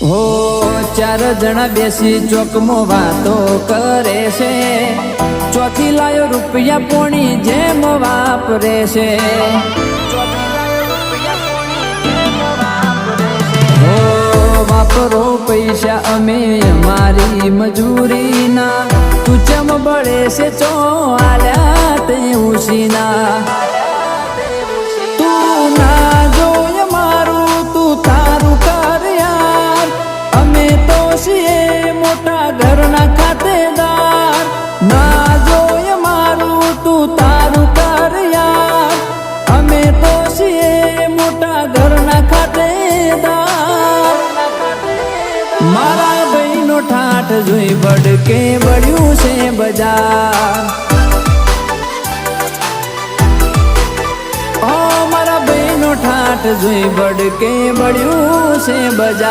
હો ચાર જણા બેસી ચોકમાં વાતો કરે છે, ચોથી લાયો રૂપિયા પોણી જેમ વાપરે છે. હો વાપરો પૈસા અમે અમારી મજૂરીના, તું ચમ બળે છે ચો આલ્યા તે ઉસીના. તું ના જોય મારું તું તારું કર યાર, અમે તો છીએ મોટા ઘરના ખાતેદાર. ના જોય મારું તું તારું કર યાર, અમે તો છીએ મોટા ઘરના ખાતેદાર. મારા ભાઈનો ઠાઠ જોઈ બડકે બળ્યું છે બજાર. ઠાઠ જોઈ બડકે બળ્યું છે બજાર.